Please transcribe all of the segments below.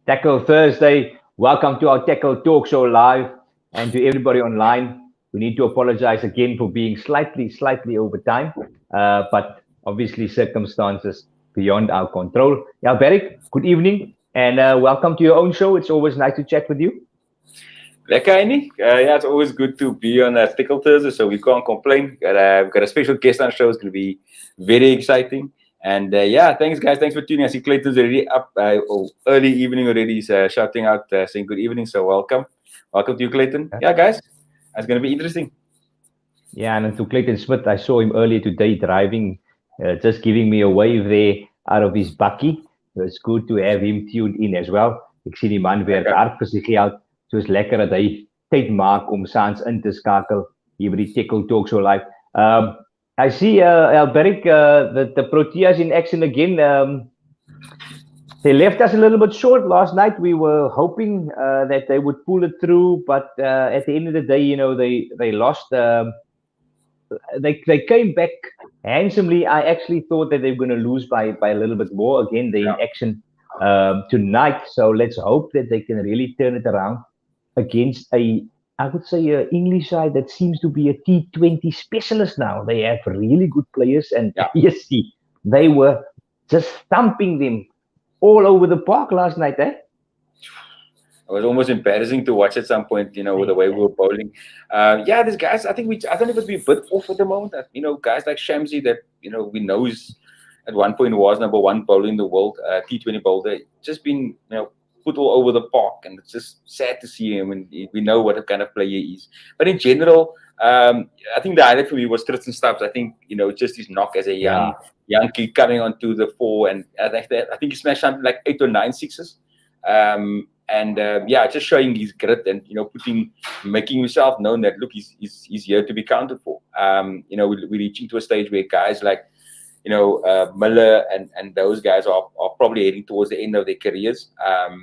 Têkkel Thursday. Welcome to our Têkkel Talk Show live, and to everybody online. We need to apologize again for being slightly over time, but obviously circumstances beyond our control. Yeah, Beric, good evening, and welcome to your own show. It's always nice to chat with you. Lekker, Annie. Yeah, it's always good to be on Têkkel Thursday, so we can't complain. We've got a special guest on the show. It's going to be very exciting. And yeah, thanks, guys. Thanks for tuning in. I see Clayton's already up early evening already. He's shouting out, saying good evening. So welcome. Welcome to you, Clayton. Yeah, guys. It's going to be interesting. Yeah, and to Clayton Smith, I saw him earlier today driving, just giving me a wave there out of his bakkie. So it's good to have him tuned in as well. Ek sien die man werk hard vir sy geld. So is lekker dat hy tyd maak om saans in te skakel hier by die Têkkel Talk Show live. I see Alberic, the Proteas in action again. They left us a little bit short last night. We were hoping that they would pull it through, but at the end of the day, they lost. They came back handsomely. I actually thought that they were going to lose by a little bit more. Again, they're in action tonight, so let's hope that they can really turn it around against I would say, an English side that seems to be a T20 specialist now. They have really good players, and yes, they were just thumping them all over the park last night, eh? It was almost embarrassing to watch at some point, with the way we were bowling. Yeah, these guys, I don't know if we a bit off at the moment. Guys like Shamsi that, we know is at one point was number one bowler in the world, T20 bowler, just been, put all over the park, and it's just sad to see him, and we know what kind of player he is. But in general, I think the highlight for me was Tristan Stubbs. I think, just his knock as a young kid coming onto the fore, and I think he smashed something like 8 or 9 sixes. Just showing his grit and making himself known that look, he's here to be counted for. We're reaching to a stage where guys like Miller and those guys are probably heading towards the end of their careers.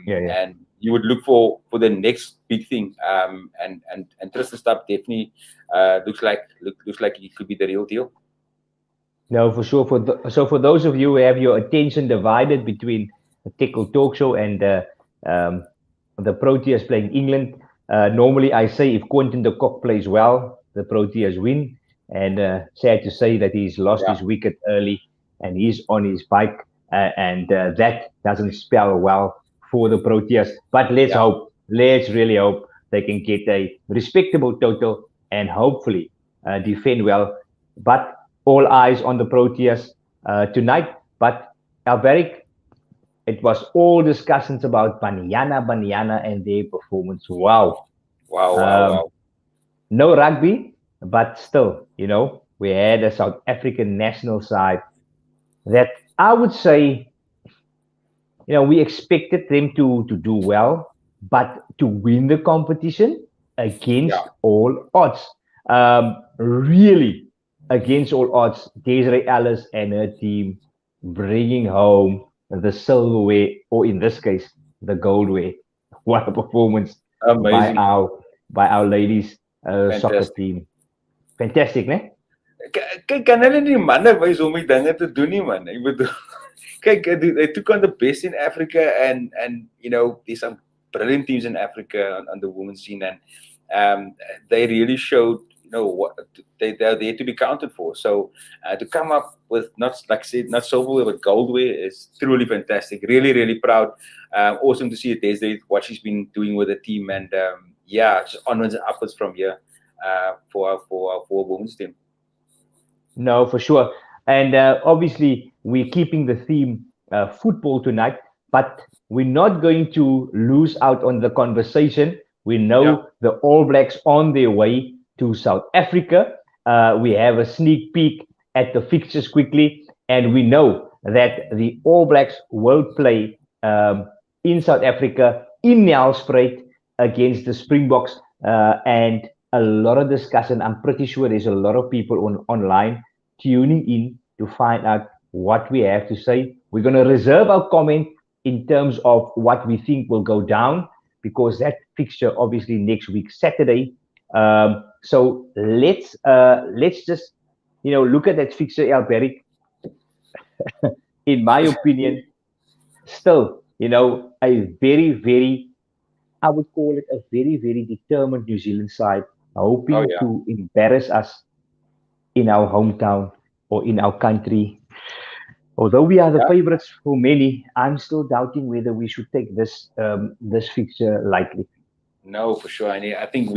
And you would look for the next big thing. And Tristan Stubbs definitely looks like he could be the real deal. No, for sure. So for those of you who have your attention divided between the Têkkel Talk Show and the Proteas playing England, normally I say if Quinton de Kock plays well, the Proteas win. And sad to say that he's lost his wicket early, and he's on his bike, and that doesn't spell well for the Proteas. But let's really hope they can get a respectable total and hopefully defend well. But all eyes on the Proteas tonight. But Alberic, it was all discussions about Banyana and their performance. Wow. No rugby. But still, we had a South African national side that I would say, we expected them to do well, but to win the competition against all odds. Really against all odds, Desiree Ellis and her team bringing home the silverware, or in this case, the goldware. What a performance by our ladies soccer team. Fantastic, né? Kyk, kan hulle nie manne wys om die dinge te doen nie, man. Ek bedoel, kyk, they took on the best in Africa, and there's some brilliant teams in Africa on the women's scene, and they really showed, what they're there to be counted for. So to come up with not silverware but goldware is truly fantastic. Really, really proud. Awesome to see Desiree, what she's been doing with the team, and just onwards and upwards from here. For a women's team. No, for sure. And obviously, we're keeping the theme football tonight, but we're not going to lose out on the conversation. We know the All Blacks on their way to South Africa. We have a sneak peek at the fixtures quickly, and we know that the All Blacks will play in South Africa in Nelspruit against the Springboks, and a lot of discussion. I'm pretty sure there's a lot of people online tuning in to find out what we have to say. We're going to reserve our comment in terms of what we think will go down, because that fixture obviously next week, Saturday. So let's just, look at that fixture, Alberic. In my opinion, still, a very, very, I would call it a very, very determined New Zealand side, Oh hoping yeah. to embarrass us in our hometown or in our country. Although we are the Yeah. favorites for many, I'm still doubting whether we should take this fixture lightly. No, for sure. And I think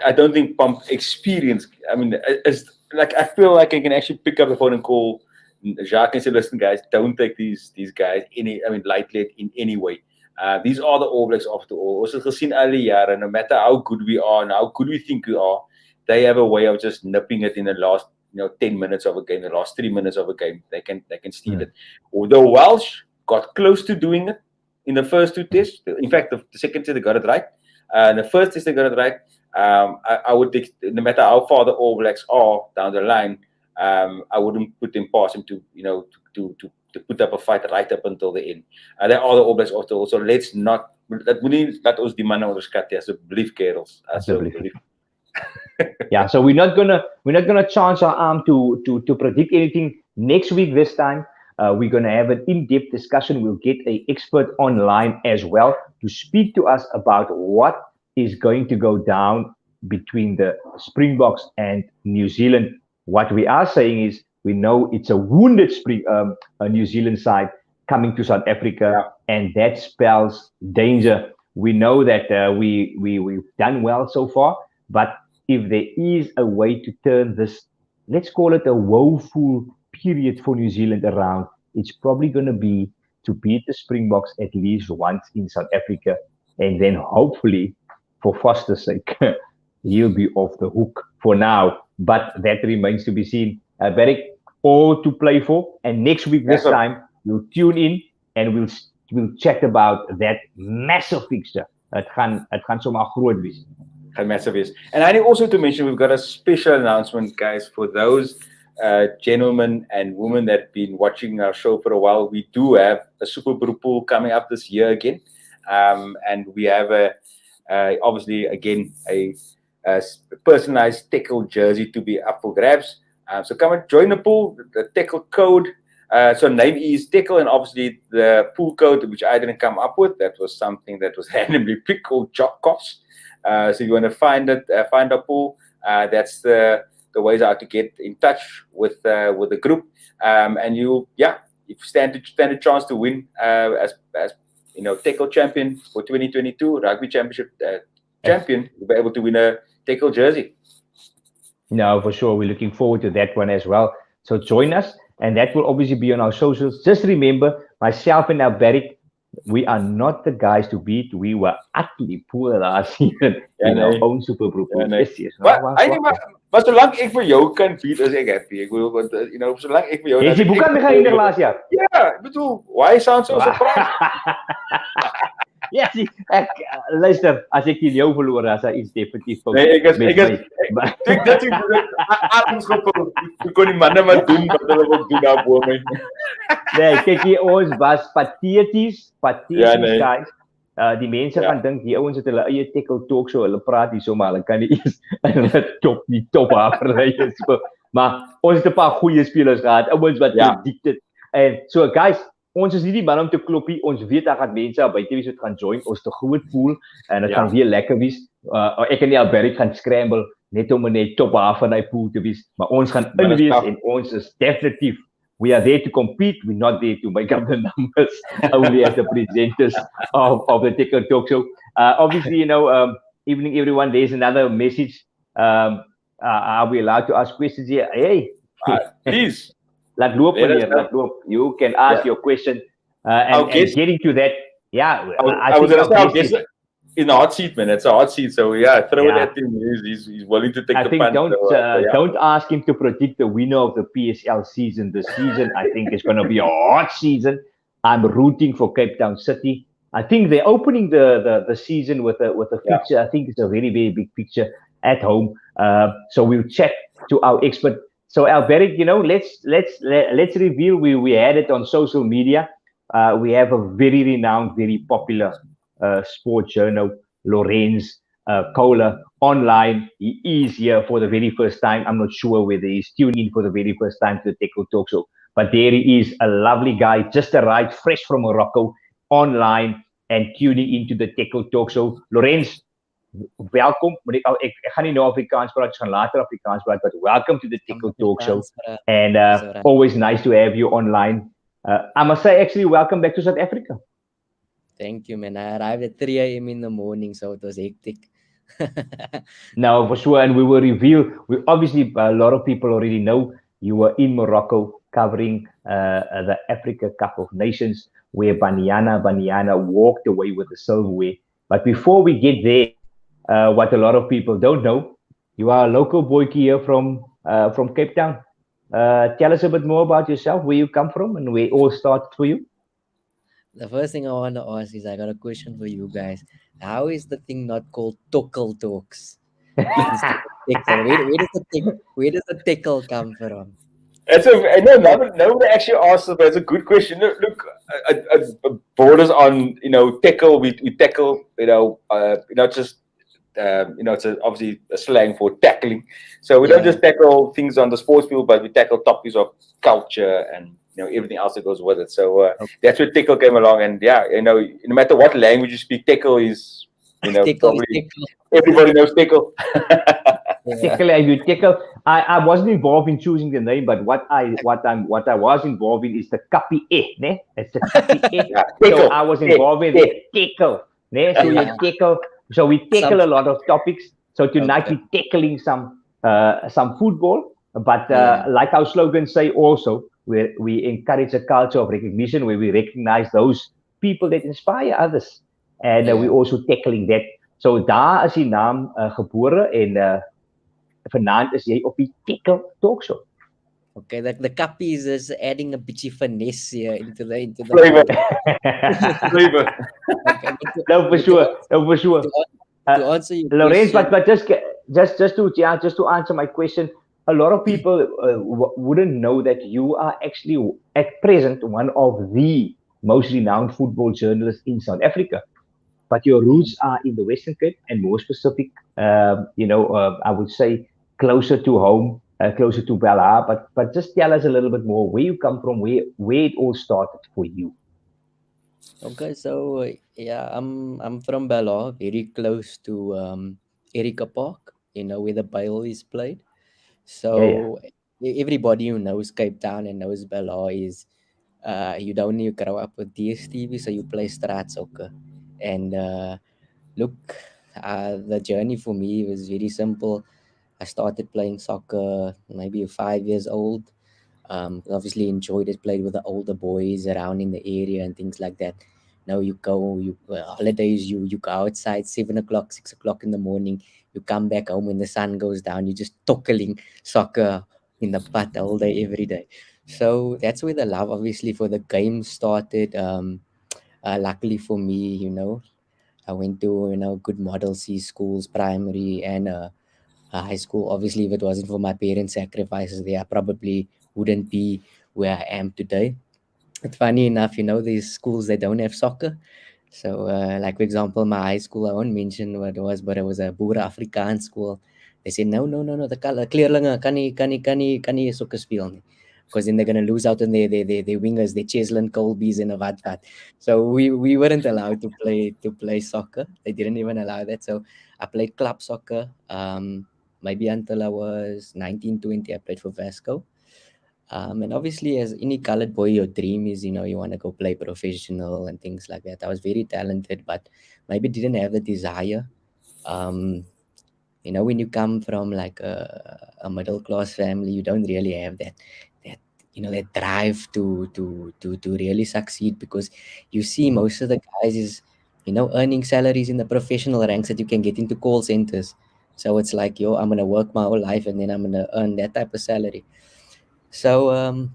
I don't think Pump experience. I mean, it's like I feel like I can actually pick up the phone and call Jacques and say, "Listen, guys, don't take these guys lightly in any way. These are the All Blacks after all. Also, gesien alle jare, no matter how good we are and how good we think we are, they have a way of just nipping it in the last 10 minutes of a game, the last 3 minutes of a game. They can steal it. The Welsh got close to doing it in the first two tests. In fact, the second test they got it right. The first test they got it right. I would think no matter how far the All Blacks are down the line, I wouldn't put them past them to put up a fight right up until the end. There are the All Blacks also. So let's not laat ons die manne onderskat asseblief kerels. Asseblief. Yeah, so we're not gonna chance our arm to predict anything next week. This time, we're gonna have an in-depth discussion. We'll get an expert online as well to speak to us about what is going to go down between the Springboks and New Zealand. What we are saying is we know it's a wounded New Zealand side coming to South Africa, and that spells danger. We know that we've done well so far, but if there is a way to turn this, let's call it a woeful period for New Zealand around, it's probably going to be to beat the Springboks at least once in South Africa, and then hopefully, for Foster's sake, he'll be off the hook for now. But that remains to be seen. Barrick, all to play for. And next week, this time, we'll tune in and we'll chat about that massive fixture. Het gaan zomaar groot wees. Massive is. And I need also to mention we've got a special announcement, guys, for those gentlemen and women that have been watching our show for a while. We do have a Super Brew pool coming up this year again. And we have obviously again a personalized Têkkel jersey to be up for grabs. So come and join the pool. The Têkkel code. So name is Têkkel, and obviously the pool code, which I didn't come up with, that was something that was randomly picked called JOCKOS. So if you want to find a pool, that's the ways how to get in touch with the group, and you stand a chance to win as Têkkel champion for 2022 rugby championship champion. You'll be able to win a Têkkel jersey. No, for sure. We're looking forward to that one as well. So join us, and that will obviously be on our socials. Just remember, myself and now Barrick, we are not the guys to beat. We were utterly poor last season in our own Super Group. Maar zolang ek vir jou kan beat, is ek happy. Ek bedoel, want zolang ek vir jou... Jy boek aan geëindig laas jaar. Ja, ek bedoel, why sound so surprised? Ja, luister, as ek jou verloor, as hy iets definitief fout. Nee, ek dat arms gepul. Ek kon die manne maar doen wat hulle wil doen daar bo my. Nee, kyk hier, ons was pateties, guys. Die mense gaan dink die ouens het hulle eie Têkkel Talk Show, hulle praat hier so maar, hulle kan nie eens die top haverlei so. Maar ons het 'n paar goeie spelers gehad, ouens wat addicted. En so guys, ons is nie die man om te klop nie. Ons weet daar gaan mense op buite wees wat gaan join. Ons te groot pool en dit gaan weer lekker wees. Ek en Alberich gaan scramble net om net top half van die pool te wees. Maar ons gaan inwees en ons is definitief. We are there to compete. We're not there to make up the numbers. Only as the presenters of the Têkkel Talk Show. Obviously, evening everyone. There's another message. Are we allowed to ask questions here? Hey, please. Laat loop. You can ask your question. And getting to that, I was going to say, in the hot seat, man. It's a hot seat, so throw it at him. He's willing to take the punt. I think don't ask him to predict the winner of the PSL season this season. I think it's going to be a hot season. I'm rooting for Cape Town City. I think they're opening the season with a fixture. I think it's a very, very big picture at home. So we'll chat to our expert. So Alberic, let's reveal. We had it on social media. We have a very renowned, very popular sport journal, Lorenz Köhler, online. He is here for the very first time. I'm not sure whether he's tuned in for the very first time to the Têkkel Talk Show, but there he is, a lovely guy, just arrived fresh from Morocco. online and tuning into the Têkkel Talk Show. Lorenz, welkom. Ik ga niet nou Afrikaans praten, ik ga later Afrikaans praten, but welcome to the Têkkel Talk Show. And always nice to have you online. I must say, actually, welcome back to South Africa. Thank you, man. I arrived at 3 a.m. in the morning, so it was hectic. No, for sure. And we will reveal, obviously, a lot of people already know you were in Morocco covering the Africa Cup of Nations, where Banyana walked away with the silverware. But before we get there, what a lot of people don't know, you are a local boy here from Cape Town. Tell us a bit more about yourself, where you come from, and where it all started for you. The first thing I want to ask is, I got a question for you guys. How is the thing not called Têkkel Talks? Where does the Têkkel come from? Nobody actually asked that. That's a good question. Look, borders on tackle. We tackle. Not just it's obviously a slang for tackling. So we don't just tackle things on the sports field, but we tackle topics of culture and everything else that goes with it. So that's where Têkkel came along. And no matter what language you speak, Têkkel is probably everybody knows Têkkel. Têkkel. I wasn't involved in choosing the name, but what I was involved in is the kapi ne? It's the kapi So I was involved in the Têkkel, ne? So you tackle. So we tackle a lot of topics. So tonight we're tackling some football, but like our slogan say also, we encourage a culture of recognition where we recognize those people that inspire others, and we also tackling that. So daar is die naam gebore en vanaand is jy op die Têkkel Talk Show. Okay, the kapi is adding a bitchy finesse here into the flavor. Okay, no, for sure. To answer your Lorenz, question, but just to answer my question, a lot of people wouldn't know that you are actually at present one of the most renowned football journalists in South Africa. But your roots are in the Western Cape, and more specific, I would say closer to home, closer to Belhar. But just tell us a little bit more where you come from, where it all started for you. okay, so I'm from Belhar, very close to Erica Park, where the Bale is played. So everybody who knows Cape Town and knows Belhar is you grow up with DSTV, so you play straat soccer. And look, the journey for me was very simple. I started playing soccer maybe 5 years old. Obviously enjoyed it, played with the older boys around in the area and things like that. Now holidays, you go outside 7 o'clock, 6 o'clock in the morning. You come back home when the sun goes down. You're just tackling soccer in the pad all day, every day. So that's where the love, obviously, for the game started. Luckily for me, I went to good Model C schools, primary and high school. Obviously, if it wasn't for my parents' sacrifices, I probably wouldn't be where I am today. But funny enough, these schools, they don't have soccer. So, like for example, my high school, I won't mention what it was, but it was a Boere Afrikaans school. They said, no, the kleerlinge kan nie soccer speel nie. Because then they're going to lose out on their wingers, their Cheslin Colbys and what. So we weren't allowed to play soccer. They didn't even allow that. So I played club soccer. Maybe until I was 19, 20, I played for Vasco. And obviously, as any colored boy, your dream is, you want to go play professional and things like that. I was very talented, but maybe didn't have the desire. When you come from like a middle class family, you don't really have that drive to really succeed, because you see most of the guys is earning salaries in the professional ranks that you can get into call centers. So it's like, I'm gonna work my whole life and then I'm gonna earn that type of salary. So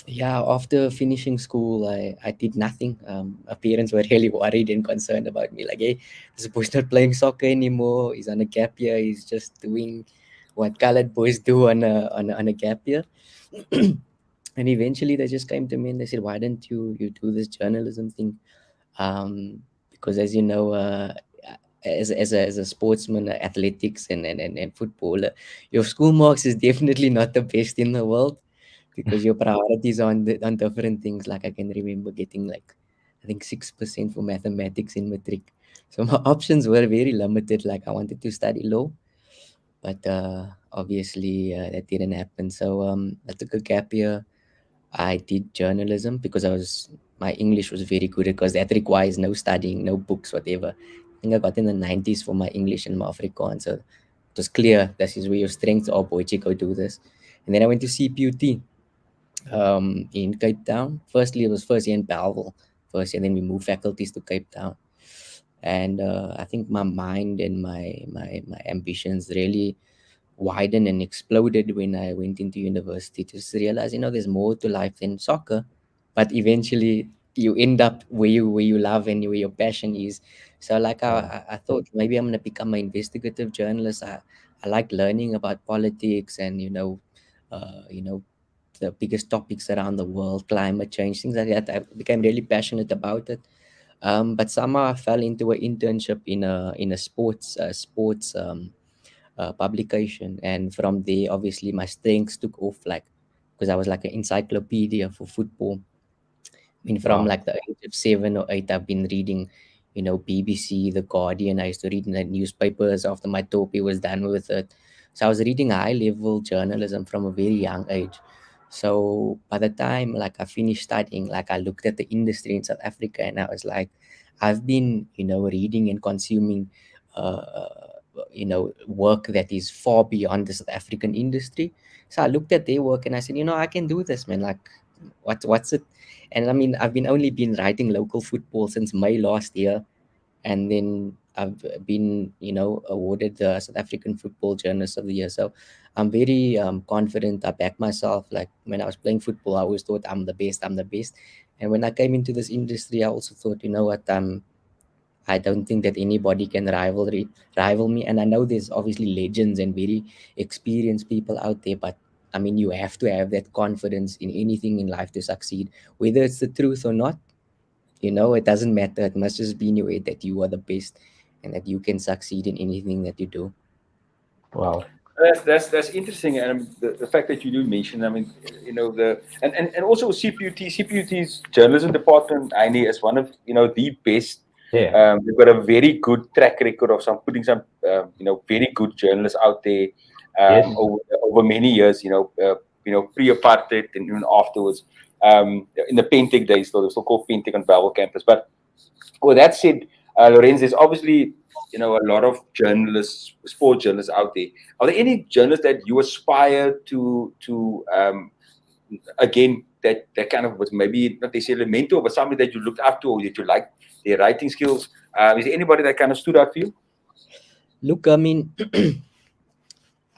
after finishing school, I did nothing. My parents were really worried and concerned about me, like, hey, this boy's not playing soccer anymore, he's on a gap year, he's just doing what colored boys do on a gap year. And eventually they just came to me and they said, why don't you do this journalism thing? Because as you know, as a sportsman, athletics and footballer, your school marks is definitely not the best in the world, because your priorities are on different things. Like I can remember getting like I think 6% for mathematics in matric. So my options were very limited. Like I wanted to study law, but obviously that didn't happen. So I took a gap year. I did journalism because my English was very good because that requires no studying, no books, whatever. I think I got in the 90s for my English and my Afrikaans. So it was clear this is where your strengths are, boy, go do this. And then I went to CPUT in Cape Town. Firstly, it was first year in Bellville, first year, then we moved faculties to Cape Town. And I think my mind and my ambitions really widened and exploded when I went into university. Just realized, there's more to life than soccer, but eventually you end up where you love and where your passion is. So like Yeah. I thought maybe I'm gonna become an investigative journalist. I like learning about politics and the biggest topics around the world, climate change, things like that. I became really passionate about it. But somehow I fell into an internship in a sports publication, and from there, obviously, my strengths took off, like because I was like an encyclopedia for football. I mean, from Wow. like the age of 7 or 8, I've been reading, BBC, The Guardian. I used to read in the newspapers after my topi was done with it. So I was reading high level journalism from a very young age. So by the time like I finished studying, like I looked at the industry in South Africa and I was like, I've been, reading and consuming, work that is far beyond the South African industry. So I looked at their work and I said, I can do this, man. Like, what's it? And I mean, I've been only been writing local football since May last year, and then I've been, awarded the South African Football Journalist of the Year. So I'm very confident. I back myself. Like when I was playing football, I always thought I'm the best. I'm the best. And when I came into this industry, I also thought, you know what, I don't think that anybody can rival me. And I know there's obviously legends and very experienced people out there, but I mean, you have to have that confidence in anything in life to succeed, whether it's the truth or not. It doesn't matter. It must just be in your head that you are the best and that you can succeed in anything that you do. Wow. That's interesting, and the fact that you do mention, I mean, the and also CPUT's journalism department, I know, is one of the best. Yeah. They've got a very good track record of putting some very good journalists out there Yes. over many years. Pre-apartheid and even afterwards. In the Pentec days, though, they were still called Pentec on Babel campus. But with that said, Lorenz, there's obviously a lot of journalists, sport journalists out there. Are there any journalists that you aspire to again that kind of was maybe not necessarily a mentor, but somebody that you looked up to or that you like their writing skills? Is there anybody that kind of stood out for you? Look, I mean,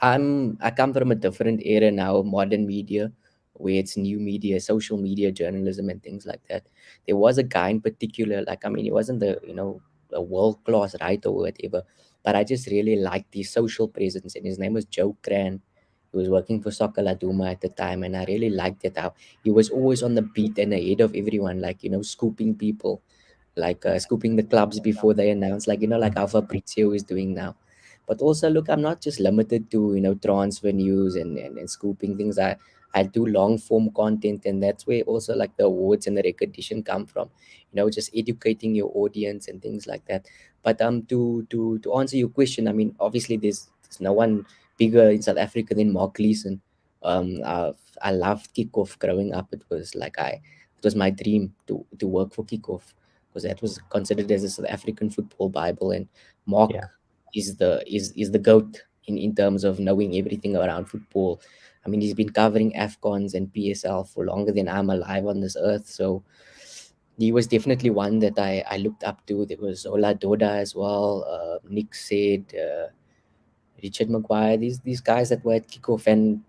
I come from a different era now, modern media, where it's new media, social media, journalism, and things like that. There was a guy in particular, like I mean, he wasn't a world class writer or whatever, but I just really liked his social presence, and his name was Joe Cran. He was working for Soccer Laduma at the time, and I really liked it how he was always on the beat and ahead of everyone, like scooping people, like scooping the clubs before they announce, like like how Fabrizio is doing now. But also, look, I'm not just limited to transfer news and scooping things. I do long form content, and that's where also like the awards and the recognition come from. Just educating your audience and things like that. But to answer your question, I mean, obviously there's no one bigger in South Africa than Mark Gleeson. I loved Kickoff growing up. It was my dream to work for Kickoff because that was considered as a South African football Bible, and Mark Yeah. is the goat in terms of knowing everything around football. I mean, he's been covering AFCONs and PSL for longer than I'm alive on this earth. So he was definitely one that I looked up to. There was Ola Doda as well, Nick Said, Richard Maguire. These guys that were at kickoff, and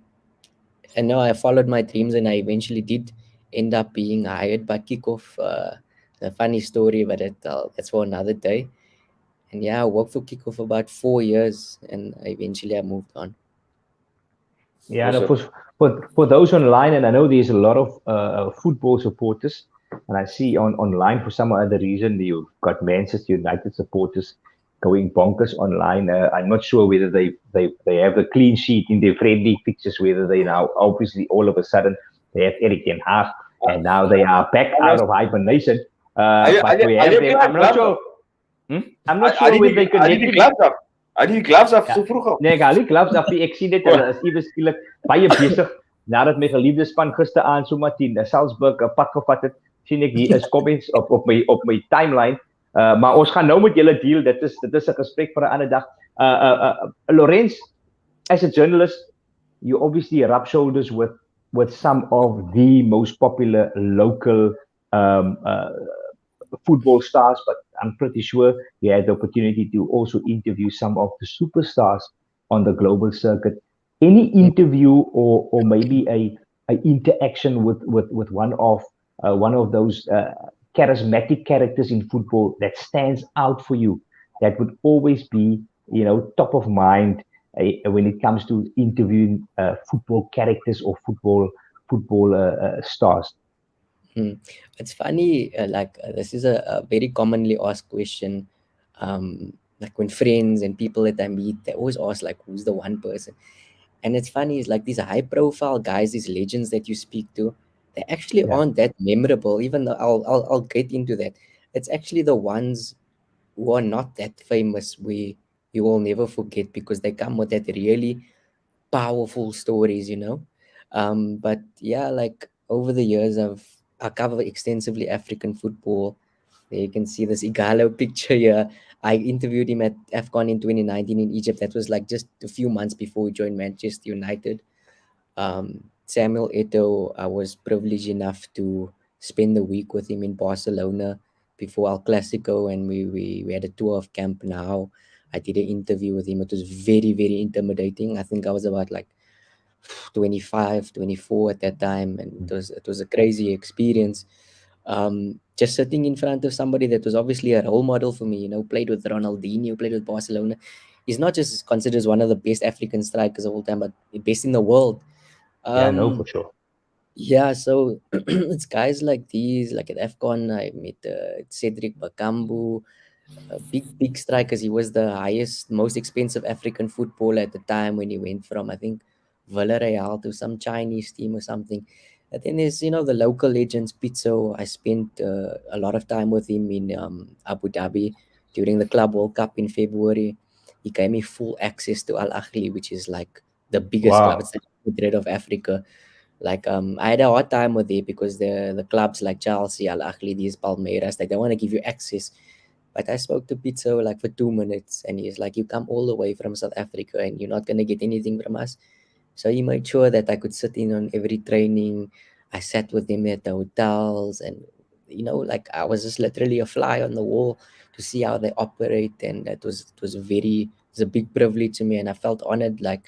now I followed my dreams, and I eventually did end up being hired by Kickoff. A funny story, but that's for another day. And yeah, I worked for Kickoff for about 4 years, and eventually I moved on. Yeah, no, Awesome. for those online, and I know there's a lot of football supporters, and I see online for some other reason you've got Manchester United supporters going bonkers online. I'm not sure whether they have a clean sheet in their friendly fixtures, whether they now obviously all of a sudden they have Eric Ten Hag, and now they are back out of hibernation. But we have them. I'm not sure. I'm not sure whether they connected. Had die gloves af Ja. so vroeg op? Nee, ek haal die gloves af. Ek sien dit hulle is ewe skielik baie besig. Nadat my geliefde span gisteraand sommer teen Salzburg 'n pad gevat het, sien ek hier is comments op my timeline. Maar ons gaan nou met julle deel. Dit is 'n gesprek vir 'n ander dag. Lorenz, as a journalist, you obviously rub shoulders with some of the most popular local football stars, but I'm pretty sure you had the opportunity to also interview some of the superstars on the global circuit. Any interview or maybe a interaction with one of those charismatic characters in football that stands out for you, that would always be, top of mind when it comes to interviewing football characters or football stars? It's funny, this is a very commonly asked question. Like when friends and people that I meet, they always ask like, who's the one person? And it's funny, it's like these high profile guys, these legends that you speak to, they actually aren't that memorable, even though I'll get into that. It's actually the ones who are not that famous we you will never forget, because they come with that really powerful stories, But yeah, like over the years I cover extensively African football. There you can see this Igalo picture here. I interviewed him at AFCON in 2019 in Egypt. That was like just a few months before he joined Manchester United. Samuel Eto'o, I was privileged enough to spend the week with him in Barcelona before El Clasico, and we had a tour of Camp Nou. I did an interview with him. It was very, very intimidating. I think I was about like 25, 24 at that time, and it was a crazy experience. Just sitting in front of somebody that was obviously a role model for me, played with Ronaldinho, played with Barcelona. He's not just considered as one of the best African strikers of all time, but the best in the world. For sure. Yeah, so it's guys like these, like at AFCON, I met Cedric Bakambu, big strikers. He was the highest, most expensive African footballer at the time when he went from, I think, Villarreal to some Chinese team or something. And then there's, the local legends, Pizzo. I spent a lot of time with him in Abu Dhabi during the Club World Cup in February. He gave me full access to Al Ahly, which is like the biggest club. It's the Madrid of Africa. Like I had a hard time with it because the clubs like Chelsea, Al Ahly, these Palmeiras, like they want to give you access. But I spoke to Pizzo like for 2 minutes, and he's like, "You come all the way from South Africa, and you're not gonna get anything from us." So he made sure that I could sit in on every training. I sat with him at the hotels, and like I was just literally a fly on the wall to see how they operate, and it was a big privilege to me, and I felt honored. Like,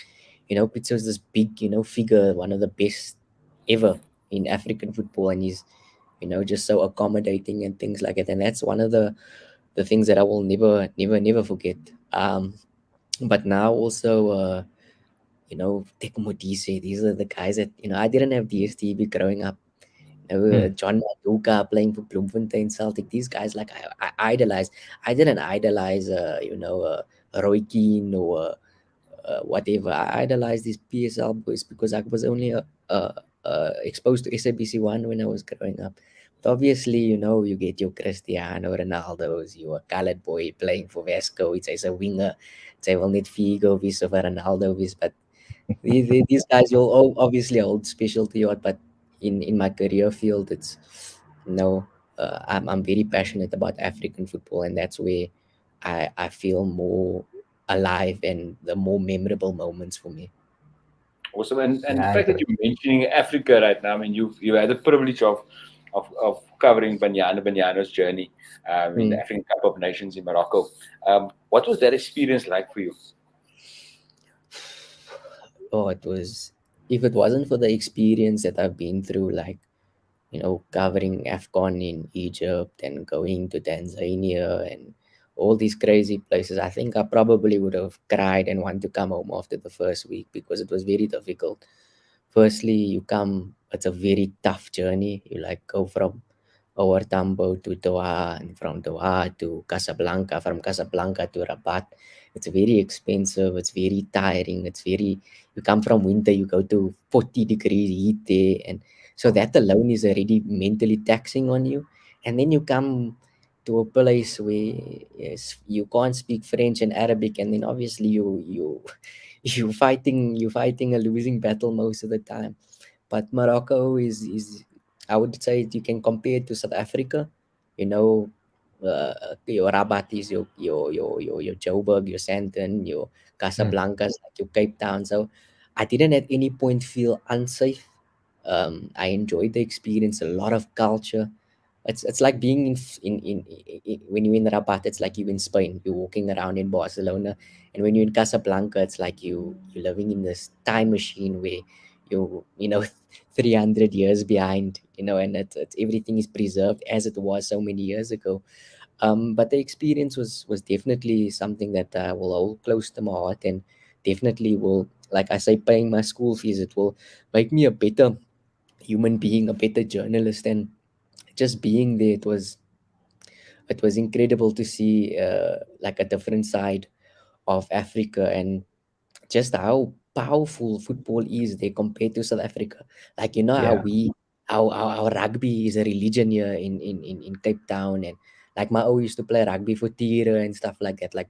Pizzo is this big, figure, one of the best ever in African football, and he's, just so accommodating and things like that. And that's one of the things that I will never forget. But now also, Teko Modise, these are the guys that, I didn't have DSTV growing up. John Maduka playing for Bloemfontein Celtic. These guys, like I idolized. I didn't idolize, Roy Keane or whatever. I idolized these PSL boys because I was only exposed to SABC 1 when I was growing up. But obviously, you get your Cristiano Ronaldo's, you're a colored boy playing for Vasco. It's a winger. They will need Figo, vis of Ronaldo, vis, but these guys will all obviously hold special to you. But in my career field, it's I'm very passionate about African football, and that's where I feel more alive and the more memorable moments for me. Awesome, and the fact that you're mentioning Africa right now, I mean, you had the privilege of covering Banyana's journey in the African Cup of Nations in Morocco. What was that experience like for you? Oh, it was, if it wasn't for the experience that I've been through, like, covering AFCON in Egypt and going to Tanzania and all these crazy places, I think I probably would have cried and wanted to come home after the first week because it was very difficult. Firstly, you come, it's a very tough journey. You like go from Ower Tambo to Doha, and from Doha to Casablanca, from Casablanca to Rabat. It's very expensive. It's very tiring. You come from winter, you go to 40 degrees heat there. And so that alone is already mentally taxing on you. and then you come to a place where, yes, you can't speak French and Arabic, and then obviously you fighting a losing battle most of the time. But Morocco is I would say you can compare it to South Africa. You know, your Rabat is your Joburg, your Sandton, your Mm. Casablanca, like your Cape Town. So I didn't at any point feel unsafe. I enjoyed the experience. A lot of culture. It's like being when you're in Rabat, it's like you're in Spain. You're walking around in Barcelona, and when you're in Casablanca, it's like you're living in this time machine where you know 300 years behind, and it's everything is preserved as it was so many years ago. But the experience was definitely something that will hold close to my heart, and definitely will, like I say, paying my school fees, it will make me a better human being, a better journalist. And just being there, it was incredible to see like a different side of Africa, and just how powerful football is there compared to South Africa. Like, how Yeah. we how rugby is a religion here in Cape Town. And like my O used to play rugby for Tira and stuff like that. Like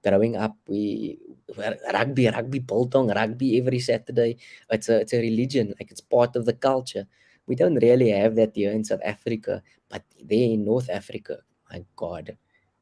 growing up, rugby biltong, rugby every Saturday. It's a religion, like it's part of the culture. We don't really have that here in South Africa, but there in North Africa, my God.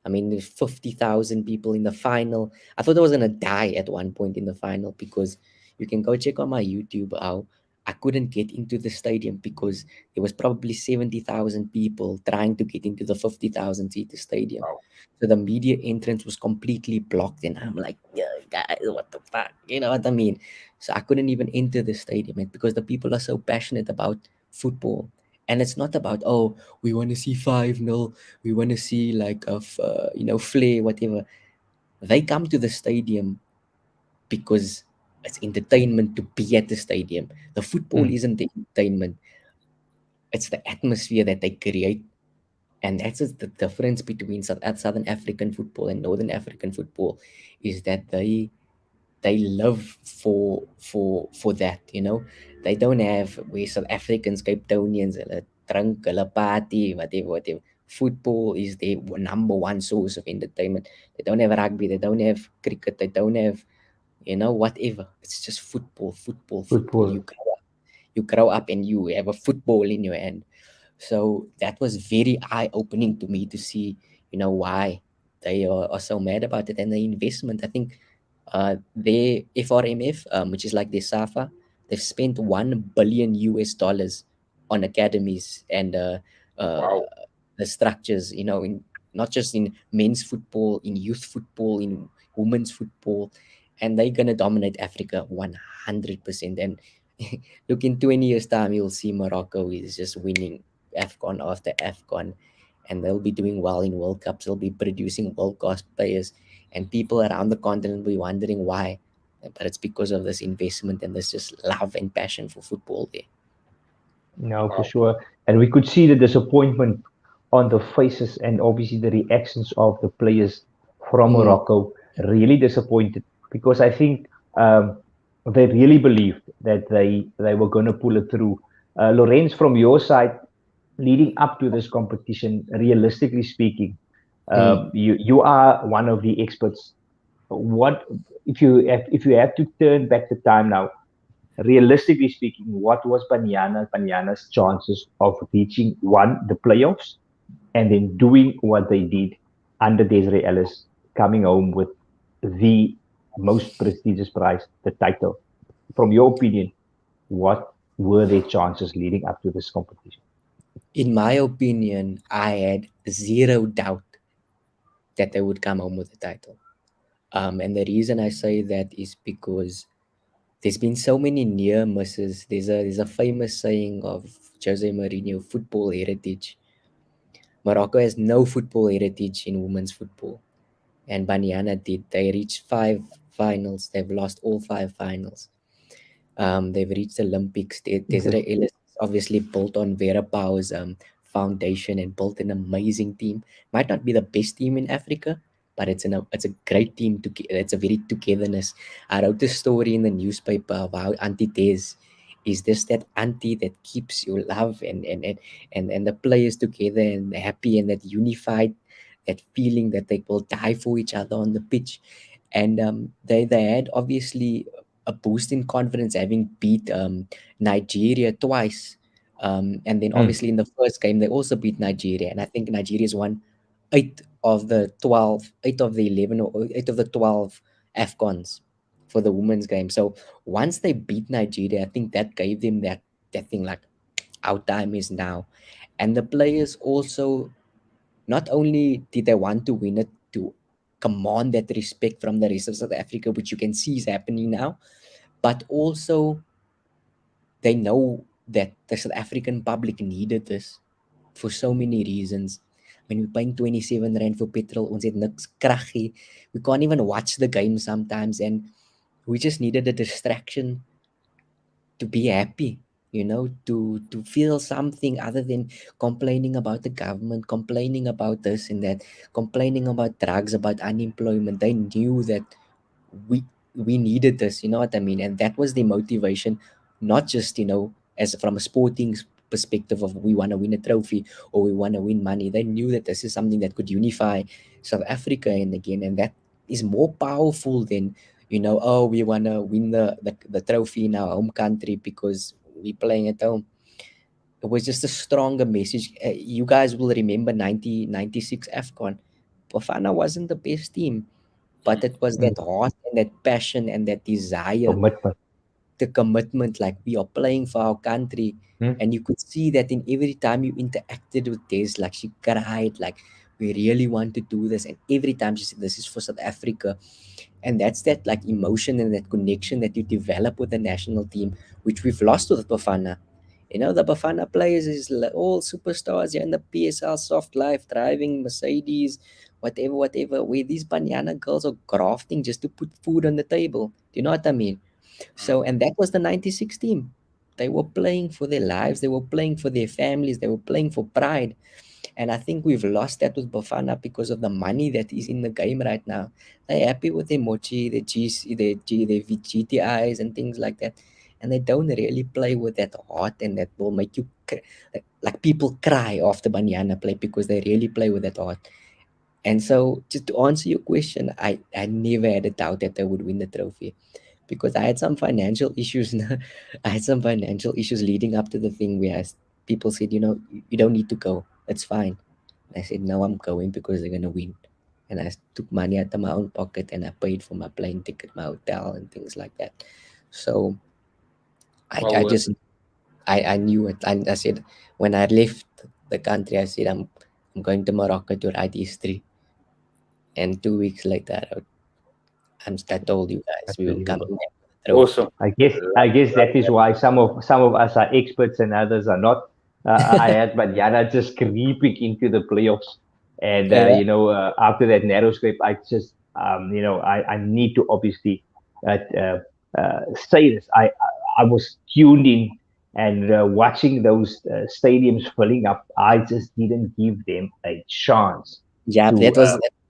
I mean, there's 50,000 people in the final. I thought I was gonna die at one point in the final, because you can go check on my YouTube how I couldn't get into the stadium because there was probably 70,000 people trying to get into the 50,000 seat stadium. Wow. So the media entrance was completely blocked, and I'm like, yeah, guys, what the fuck? You know what I mean? So I couldn't even enter the stadium, and because the people are so passionate about football. And it's not about, oh, we want to see 5-0, we want to see like flair, whatever. They come to the stadium because it's entertainment to be at the stadium. The football Mm. isn't the entertainment, it's the atmosphere that they create. And that's just the difference between Southern African football and Northern African football, is that they live for that. They don't have, we South Africans, Cape Townians, drunk, party, whatever. Football is their number one source of entertainment. They don't have rugby, they don't have cricket, they don't have, whatever. It's just football, football, football. Football. You grow up and you have a football in your hand. So that was very eye-opening to me to see, why they are so mad about it. And the investment, I think, their FRMF, which is like their SAFA, they've spent $1 billion US on academies and Wow. the structures, in not just in men's football, in youth football, in women's football, and they're gonna dominate Africa 100%. And look, in 20 years' time, you'll see Morocco is just winning AFCON after AFCON, and they'll be doing well in World Cups. They'll be producing world class players, and people around the continent will be wondering why. But it's because of this investment and this just love and passion for football there. No, for Wow. sure. And we could see the disappointment on the faces and obviously the reactions of the players from Mm, Morocco. Really disappointed because I think they really believed that they were going to pull it through. Lorenz, from your side, leading up to this competition, realistically speaking, mm. you are one of the experts. What if you have to turn back the time now? Realistically speaking, what was Banyana's chances of reaching one the playoffs and then doing what they did under Desiree Ellis, coming home with the most prestigious prize, the title? From your opinion, what were their chances leading up to this competition? In my opinion, I had zero doubt that they would come home with the title. And the reason I say that is because there's been so many near misses. There's a famous saying of Jose Mourinho: football heritage. Morocco has no football heritage in women's football, and Banyana did. They reached 5 finals. They've lost all 5 finals. They've reached Olympics. Desiree Interesting. Ellis obviously built on Vera Pauw's foundation and built an amazing team. Might not be the best team in Africa, but it's a great team. It's a very togetherness. I wrote a story in the newspaper of how Auntie Des is this that auntie that keeps you love and the players together and happy and that unified, that feeling that they will die for each other on the pitch. And they had obviously a boost in confidence having beat Nigeria twice. And then Mm. obviously in the first game they also beat Nigeria, and I think Nigeria's won 8 of the 11 or 8 of the 12 AFCONs for the women's game. So once they beat Nigeria, I think that gave them that thing like our time is now. And the players also, not only did they want to win it to command that respect from the rest of South Africa, which you can see is happening now, but also they know that the South African public needed this for so many reasons. When we're paying 27 rand for petrol, ons het niks kraggie. We can't even watch the game sometimes, and we just needed a distraction to be happy, to feel something other than complaining about the government, complaining about this and that, complaining about drugs, about unemployment. They knew that we we needed this, you know what I mean? And that was the motivation, not just, as from a sporting perspective of we want to win a trophy or we want to win money. They knew that this is something that could unify South Africa, and again, and that is more powerful than, oh, we want to win the trophy in our home country because we're playing at home. It was just a stronger message. You guys will remember 1996 AFCON. Bafana wasn't the best team, but it was Mm. that heart and that passion and that desire, Commitment. the commitment, like we are playing for our country. Mm. And you could see that in every time you interacted with Des, like she cried, like we really want to do this. And every time she said, this is for South Africa. And that's that like emotion and that connection that you develop with the national team, which we've lost with Bafana. The Bafana players is all superstars here in the PSL soft life, driving Mercedes, whatever, whatever. Where these Banyana girls are grafting just to put food on the table. Do you know what I mean? So, and that was the 96 team. They were playing for their lives, they were playing for their families, they were playing for pride. And I think we've lost that with Bafana because of the money that is in the game right now. They're happy with their mochi, their GC, their GTIs and things like that. And they don't really play with that heart, and that will make you like people cry after Banyana play because they really play with that heart. And so, just to answer your question, I never had a doubt that they would win the trophy because I had some financial issues. I had some financial issues leading up to the thing where people said, you don't need to go. It's fine. And I said, no, I'm going because they're going to win. And I took money out of my own pocket and I paid for my plane ticket, my hotel, and things like that. So Well I worth just, I knew it. And I said, when I left the country, I said, I'm going to Morocco to write history. And 2 weeks later, I told you guys we will come Unbelievable. back with the trophy. awesome. I guess that is why some of us are experts and others are not. I had Banyana just creeping into the playoffs, and Yeah. after that narrow script, I just I need to obviously uh, uh, say this. I was tuned in and watching those stadiums filling up. I just didn't give them a chance Yeah, to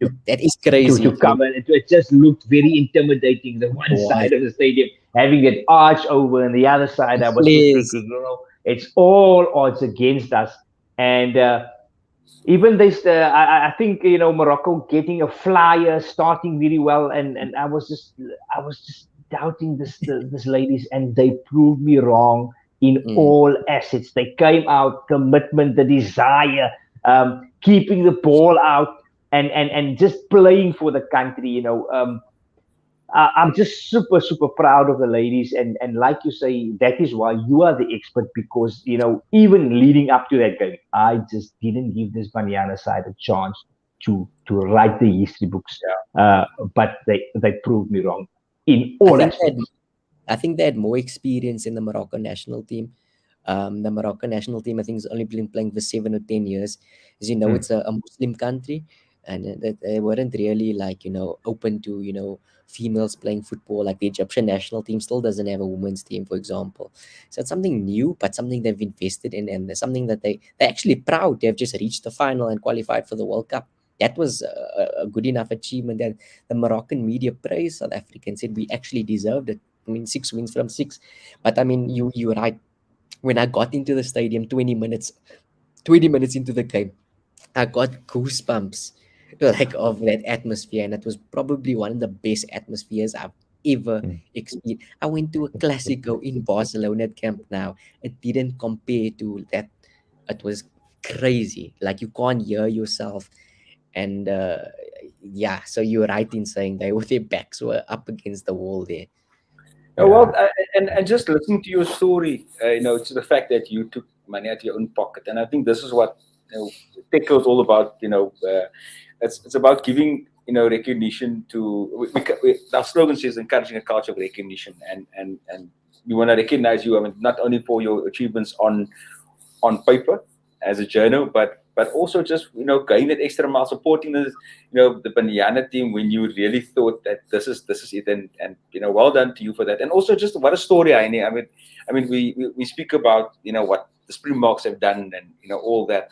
to that is to crazy. come, and it just looked very intimidating. The one Why? side of the stadium having that arch over, and the other side, I was just Please. thinking, it's all odds against us. And even this, I think Morocco getting a flyer, starting really well, and I was just doubting this ladies, and they proved me wrong in Mm. all assets. They came out, commitment, the desire, keeping the ball out, and just playing for the country. I'm just super, super proud of the ladies. And like you say, that is why you are the expert because, even leading up to that game, I just didn't give this Banyana side a chance to write the history books. Uh, but they proved me wrong in I all think they had, aspects. I think they had more experience in the Moroccan national team. The Moroccan national team, I think, has only been playing for 7 or 10 years. As you know, Mm. it's a Muslim country, and they weren't really like open to females playing football. Like the Egyptian national team still doesn't have a women's team, for example. So it's something new, but something they've invested in, and something that they're actually proud to have just reached the final and qualified for the World Cup. That was a good enough achievement that the Moroccan media praised South Africa and said we actually deserved it. I mean, 6 wins from 6. But I mean, you're right. When I got into the stadium, 20 minutes into the game, I got goosebumps like of that atmosphere, and it was probably one of the best atmospheres I've ever Mm. experienced. I went to a Clasico in Barcelona at Camp Nou. It didn't compare to that. It was crazy. Like you can't hear yourself, and yeah. So you're right in saying they with their backs were up against the wall there. Oh, Yeah. well, and just listening to your story, to the fact that you took money out of your own pocket, and I think this is what Têkkel is all about. It's about giving recognition to. Our slogan says encouraging a culture of recognition, and we want to recognize you. I mean, not only for your achievements on paper as a journal, but also just going that extra mile, supporting the Banyana team when you really thought that this is it, and well done to you for that. And also just what a story, Heine. I mean we speak about what the Springboks have done, and all that.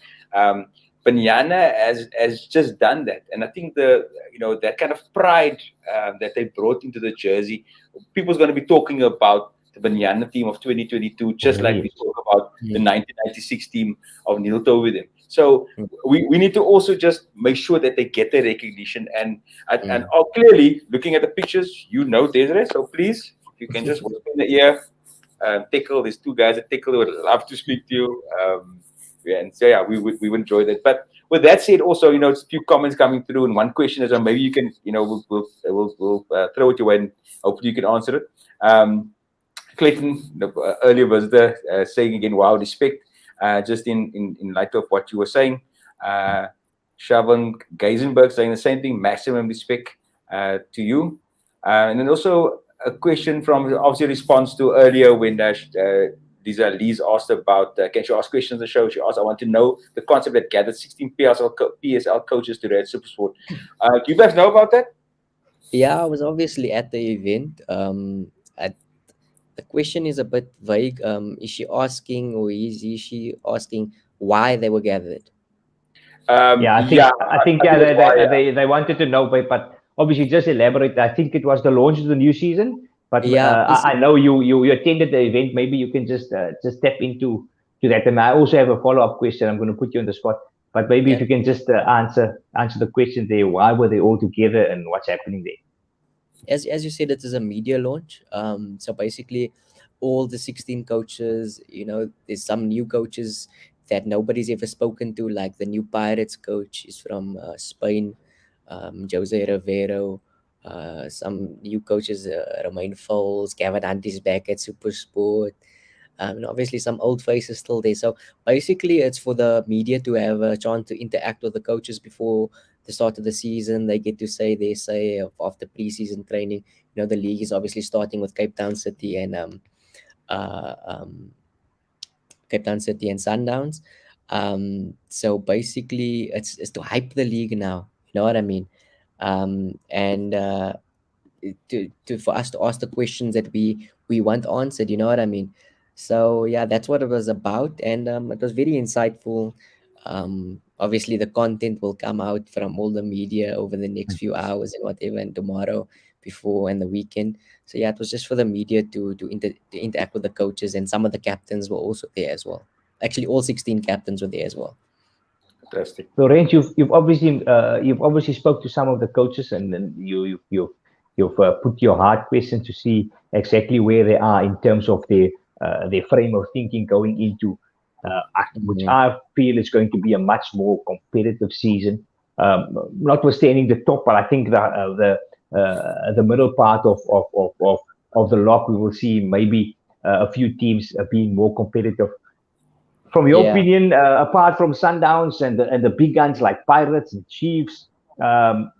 Banyana has just done that, and I think that kind of pride that they brought into the jersey, people's going to be talking about the Banyana team of 2022, just like we Yes. talk about the Mm, 1996 team of Neil with them. So mm, we need to also just make sure that they get the recognition, and mm. clearly looking at the pictures, Desiree. So please, if you can just whisper in the ear, Têkkel, there's two guys at Têkkel who would love to speak to you. Yeah, and so yeah, we would enjoy that. But with that said, also a few comments coming through, and one question is, maybe you can we'll throw it your way, and hopefully you can answer it. Clayton, the earlier visitor, saying again, wow, respect. Just in light of what you were saying, Shavan Geisenberg saying the same thing, maximum respect to you. And then also a question from obviously response to earlier when Lisa Lee's asked about can she ask questions on the show? She asked, I want to know the concept that gathered 16 PSL coaches to Red Supersport. Do you guys know about that? Yeah, I was obviously at the event. The question is a bit vague. Is she asking, or is she asking why they were gathered? Yeah, I Yeah, think I think I yeah think that's they why. they, they they wanted to know, but obviously just elaborate. I think it was the launch of the new season, but Yeah, I know you attended the event. Maybe you can just step into to that. And I also have a follow up question. I'm going to put you on the spot, but maybe if yeah. you can just answer the question there. Why were they all together and what's happening there? As you said, it is a media launch. So basically, all the 16 coaches, there's some new coaches that nobody's ever spoken to, like the new Pirates coach is from Spain, Jose Rivero. Some new coaches, Romain Foles, Gavin Hunt is back at Supersport. And obviously, some old faces still there. So basically, it's for the media to have a chance to interact with the coaches before the start of the season. They get to say their say of the preseason training. The league is obviously starting with Cape Town City and uh, um, Cape Town City and Sundowns. So basically, it's to hype the league now. You know what I mean? And to for us to ask the questions that we want answered. You know what I mean? So yeah, that's what it was about, and it was very insightful. Obviously, the content will come out from all the media over the next few hours and whatever, and tomorrow before and the weekend. So yeah, it was just for the media to interact with the coaches, and some of the captains were also there as well. Actually, all 16 captains were there as well. Fantastic. So, Range, you've obviously spoke to some of the coaches, and then you've put your hard questions to see exactly where they are in terms of their frame of thinking going into which Mhm. I feel is going to be a much more competitive season. Notwithstanding the top, but I think the middle part of the lock, we will see maybe a few teams being more competitive. From your Yeah. opinion, apart from Sundowns and the big guns like Pirates and Chiefs, um,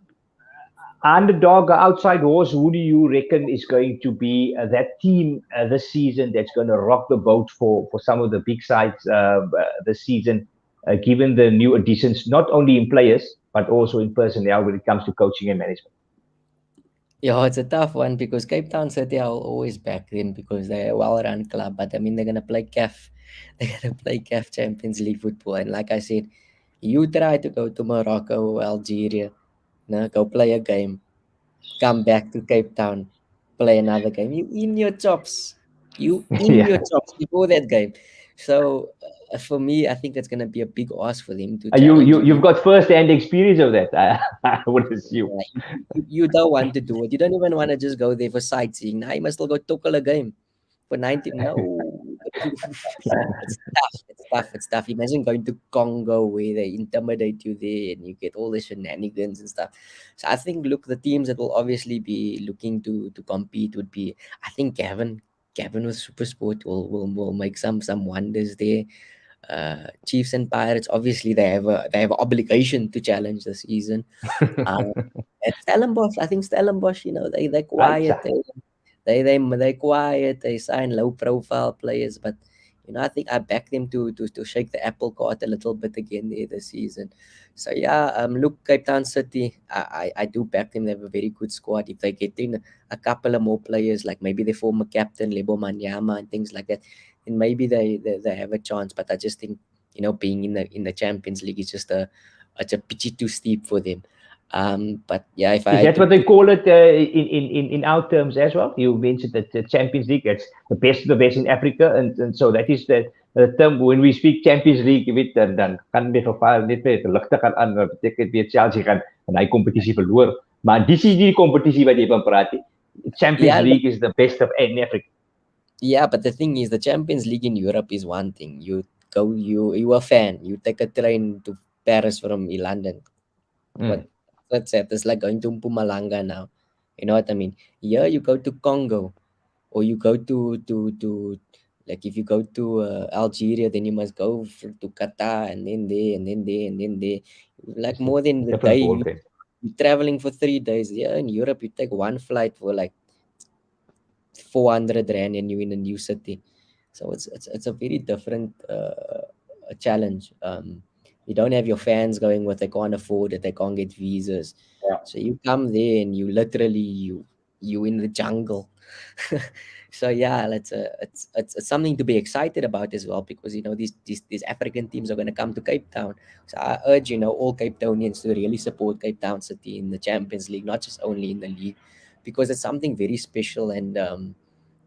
underdog or outside horse, who do you reckon is going to be that team this season that's going to rock the boat for some of the big sides this season, given the new additions, not only in players, but also in personnel when it comes to coaching and management? Yeah, it's a tough one because Cape Town City, I'll always back them because they're a well-run club. But I mean, they're gonna play CAF, they're gonna play CAF Champions League football. And like I said, you try to go to Morocco or Algeria, no, go play a game, come back to Cape Town. play another game. You in your chops. You in your Yeah. chops before that game. So for me, I think that's gonna be a big ask for them to You challenge you've me. got first-hand experience of that. I would assume. Yeah, you don't want to do it. You don't even want to just go there for sightseeing. Now you must still go tackle a game for 90. No, it's tough. It's tough. It's tough. Imagine going to Congo where they intimidate you there and you get all the shenanigans and stuff. So I think, look, the teams that will obviously be looking to compete would be, I think Gavin with Super Sport will make some wonders there. Chiefs and Pirates, obviously they have an obligation to challenge the season. Um, and Stellenbosch, I think Stellenbosch, they Right. quiet, they quiet, they sign low profile players, but I think I back them to shake the apple cart a little bit again there this season. So yeah, look, Cape Town City, I do back them. They have a very good squad. If they get in a couple of more players, like maybe their former captain Lebo Manyama and things like that, then maybe they have a chance. But I just think being in the Champions League is just it's a pitchy too steep for them. But yeah, if I Is had that to what they pick, call it in our terms as well? You mentioned that the Champions League, it's the best of the best in Africa, and so that is the term when we speak Champions League, jy weet, dan kan dit geval net weer die ligte gaan aan, wat beteken weer Chelsea gaan en hy kompetisie verloor. Maar dis is die kompetisie wat jy van praat. Champions yeah, League is the best of in Africa. yeah, but the thing is, the Champions League in Europe is one thing. You a fan. You take a train to Paris from London. What Mm. that's it. It's like going to Mpumalanga now. You know what I mean? Yeah, you go to Congo, or you go to like if you go to Algeria, then you must go to Qatar, and then there, and then there, and then there. Like It's a more than the different day. ball game. You're traveling for 3 days. Yeah, in Europe, you take one flight for like 400 rand, and you're in a new city. So it's a very different challenge. You don't have your fans going what they can't afford it, they can't get visas. Yeah. So you come there and you literally you in the jungle. So yeah, it's something to be excited about as well, because these African teams are going to come to Cape Town. So I urge all Cape Townians to really support Cape Town City in the Champions League, not just only in the league, because it's something very special. And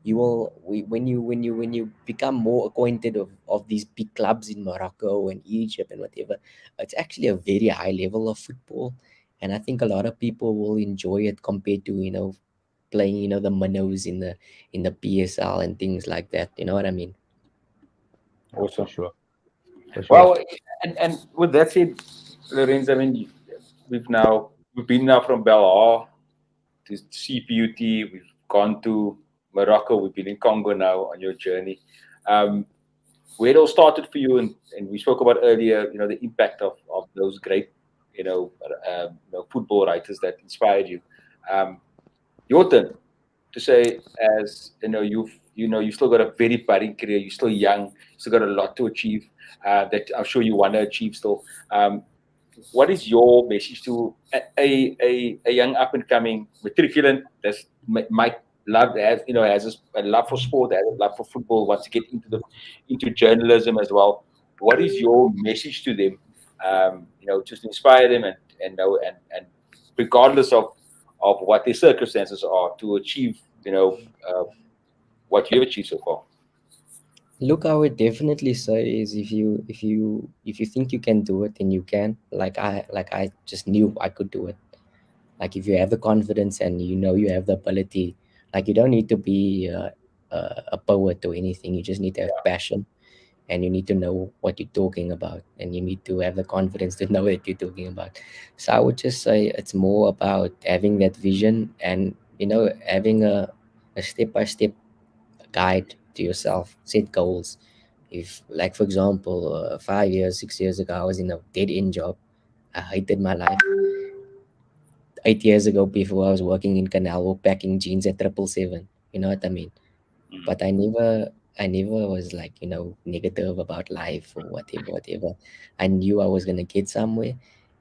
when you become more acquainted of these big clubs in Morocco and Egypt and whatever, it's actually a very high level of football, and I think a lot of people will enjoy it compared to playing the minnows in the PSL and things like that. You know what I mean? Awesome. For sure. For sure. Well, and with that said, Lorenz, I mean, we've been now from Belhar to CPUT. We've gone to Morocco. We've been in Congo now on your journey. Where it all started for you, and we spoke about earlier, the impact of those great, football writers that inspired you. Your turn to say, as you've still got a very budding career. You're still young. You still got a lot to achieve. That I'm sure you want to achieve still. What is your message to a young up and coming matriculant that might love has a love for sport, has a love for football, wants to get into journalism as well? What is your message to them? Just inspire them and regardless of what their circumstances are, to achieve what you've achieved so far. Look, I would definitely say is if you think you can do it, then you can. Like I just knew I could do it. Like if you have the confidence and you have the ability, like you don't need to be a poet or anything. You just need to have passion, and you need to know what you're talking about, and you need to have the confidence to know what you're talking about. So I would just say it's more about having that vision and having a step-by-step guide to yourself, set goals. If, like, for example, 5 years 6 years ago, I was in a dead-end job. I hated my life. 8 years ago, before, I was working in Canal packing jeans at 777. You know what I mean? But I never was like negative about life or whatever. I knew I was gonna get somewhere,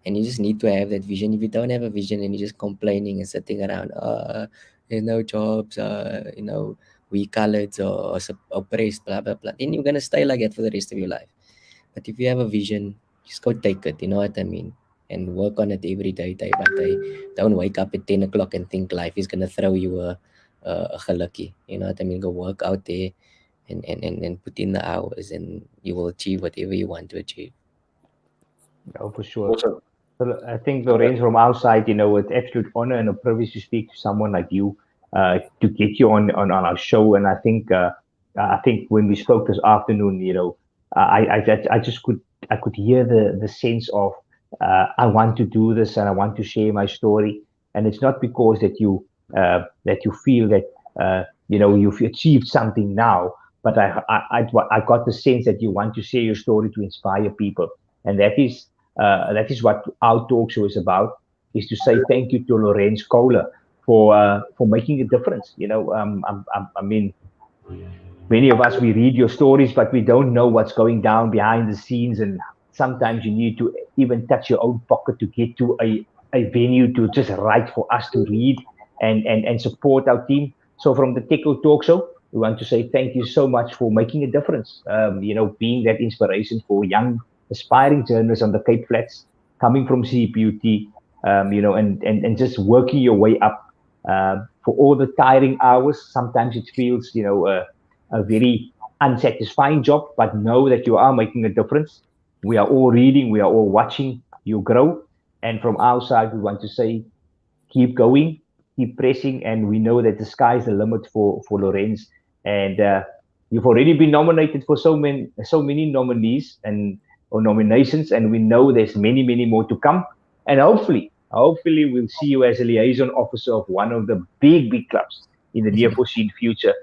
and you just need to have that vision. If you don't have a vision and you're just complaining and sitting around, there's no jobs, we colored or oppressed, blah blah blah, then you're gonna stay like that for the rest of your life. But if you have a vision, just go take it. You know what I mean? And work on it every day, day by day. Don't wake up at 10 o'clock and think life is gonna throw you lucky. You know what I mean? Go work out there and put in the hours, and you will achieve whatever you want to achieve. No, for sure. Also, So I think, Lorenz, from our side, it's absolute honor and a privilege to speak to someone like you, to get you on our show. And I think when we spoke this afternoon, I just I could hear the sense of, I want to do this and I want to share my story. And it's not because that you feel that you've achieved something now, but I got the sense that you want to share your story to inspire people, and that is what our talk show is about, is to say thank you to Lorenz Köhler for making a difference. I mean, many of us, we read your stories, but we don't know what's going down behind the scenes. And sometimes you need to even touch your own pocket to get to a venue to just write for us to read and support our team. So from the Têkkel Talk Show, we want to say thank you so much for making a difference. Being that inspiration for young aspiring journalists on the Cape Flats, coming from CPUT, and just working your way up, for all the tiring hours. Sometimes it feels, a very unsatisfying job, but know that you are making a difference. We are all reading, we are all watching you grow. And from our side, we want to say, keep going, keep pressing. And we know that the sky is the limit for Lorenz. And you've already been nominated for so many nominees or nominations. And we know there's many, many more to come. And hopefully we'll see you as a liaison officer of one of the big clubs in the near foreseen future.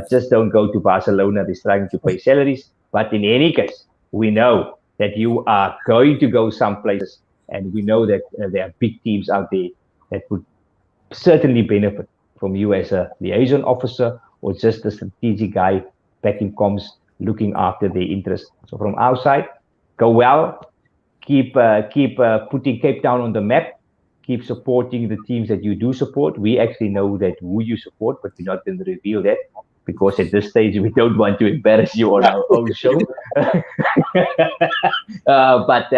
Just don't go to Barcelona. They're trying to pay salaries. But in any case, we know that you are going to go some places. And we know that there are big teams out there that would certainly benefit from you as a liaison officer or just a strategic guy back in comms looking after their interests. So from our side, go well. Keep putting Cape Town on the map. Keep supporting the teams that you do support. We actually know that who you support, but we're not going to reveal that because at this stage we don't want to embarrass you on our own show. But